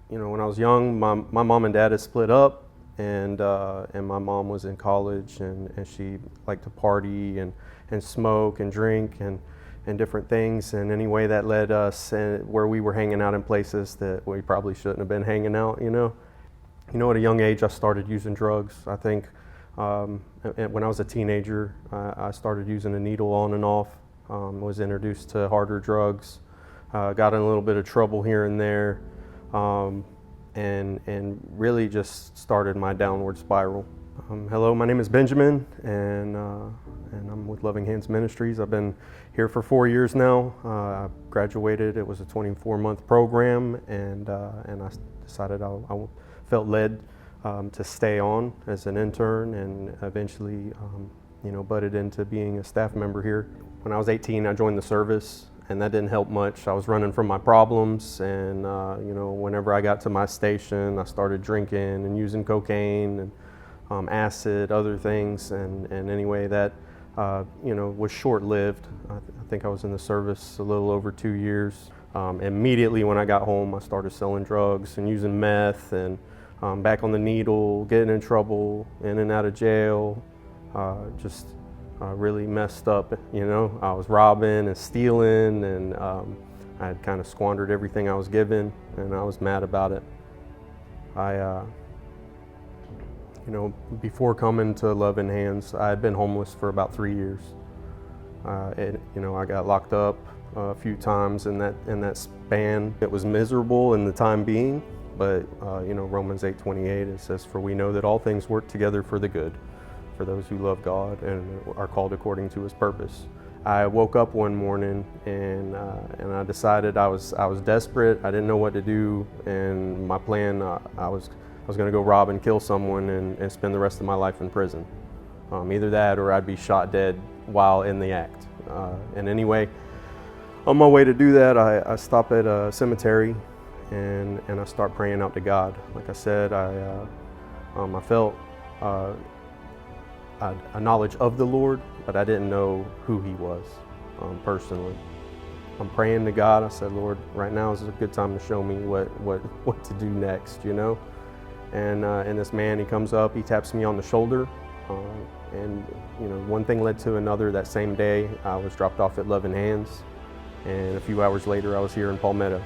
when I was young, my mom and dad had split up, and my mom was in college, and she liked to party and smoke and drink and different things. And anyway, that led us where we were hanging out in places that we probably shouldn't have been hanging out. At a young age, I started using drugs. I think when I was a teenager, I started using a needle on and off. Was introduced to harder drugs. Got in a little bit of trouble here and there. And really just started my downward spiral. Hello, my name is Benjamin, and I'm with Loving Hands Ministries. I've been here for 4 years now. I graduated. It was a 24-month program, and I decided I felt led to stay on as an intern, and eventually, butted into being a staff member here. When I was 18, I joined the service, and that didn't help much. I was running from my problems, and whenever I got to my station, I started drinking and using cocaine and acid, other things, and anyway, that was short-lived. I think I was in the service a little over 2 years. Immediately when I got home, I started selling drugs and using meth, and back on the needle, getting in trouble, in and out of jail, just really messed up. I was robbing and stealing, and I had kind of squandered everything I was given, and I was mad about it. Before coming to Loving Hands, I had been homeless for about 3 years. I got locked up a few times in that span. It was miserable in the time being, but Romans 8:28, it says, "For we know that all things work together for the good, for those who love God and are called according to His purpose." I woke up one morning and I decided I was desperate. I didn't know what to do, and my plan, I was going to go rob and kill someone and spend the rest of my life in prison. Either that or I'd be shot dead while in the act. And anyway, on my way to do that, I stop at a cemetery and I start praying out to God. Like I said, I felt a knowledge of the Lord, but I didn't know who He was personally. I'm praying to God. I said, "Lord, right now is a good time to show me what to do next," And this man, he comes up, he taps me on the shoulder, and one thing led to another. That same day, I was dropped off at Loving Hands, and a few hours later, I was here in Palmetto.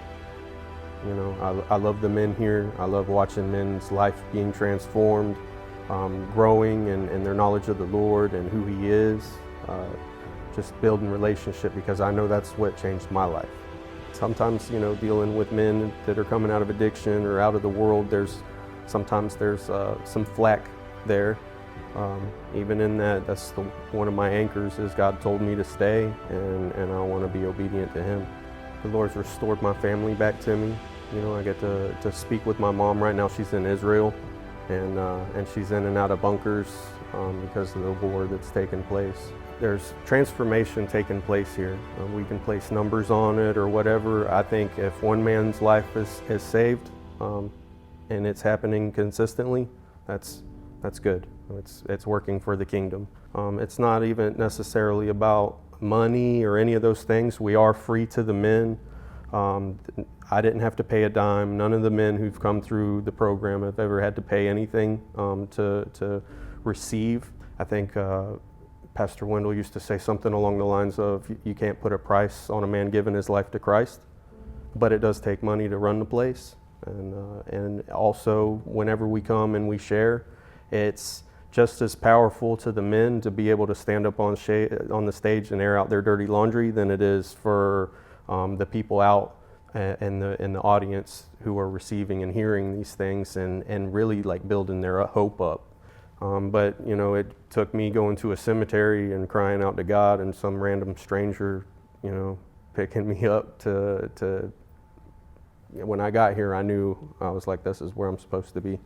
I love the men here. I love watching men's life being transformed, growing in their knowledge of the Lord and who He is, just building relationship, because I know that's what changed my life. Sometimes, dealing with men that are coming out of addiction or out of the world, sometimes there's some flack there. Even in that, that's one of my anchors is God told me to stay, and I want to be obedient to Him. The Lord's restored my family back to me. I get to speak with my mom right now. She's in Israel, and she's in and out of bunkers because of the war that's taken place. There's transformation taking place here. We can place numbers on it or whatever. I think if one man's life is saved, and it's happening consistently, that's good. It's working for the kingdom. It's not even necessarily about money or any of those things. We are free to the men. I didn't have to pay a dime. None of the men who've come through the program have ever had to pay anything to receive. I think Pastor Wendell used to say something along the lines of, "You can't put a price on a man giving his life to Christ," but it does take money to run the place. And also, whenever we come and we share, it's just as powerful to the men to be able to stand up on the stage and air out their dirty laundry than it is for the people out in the audience who are receiving and hearing these things and really like building their hope up. But it took me going to a cemetery and crying out to God, and some random stranger, picking me up to. When I got here, I knew I was like, this is where I'm supposed to be.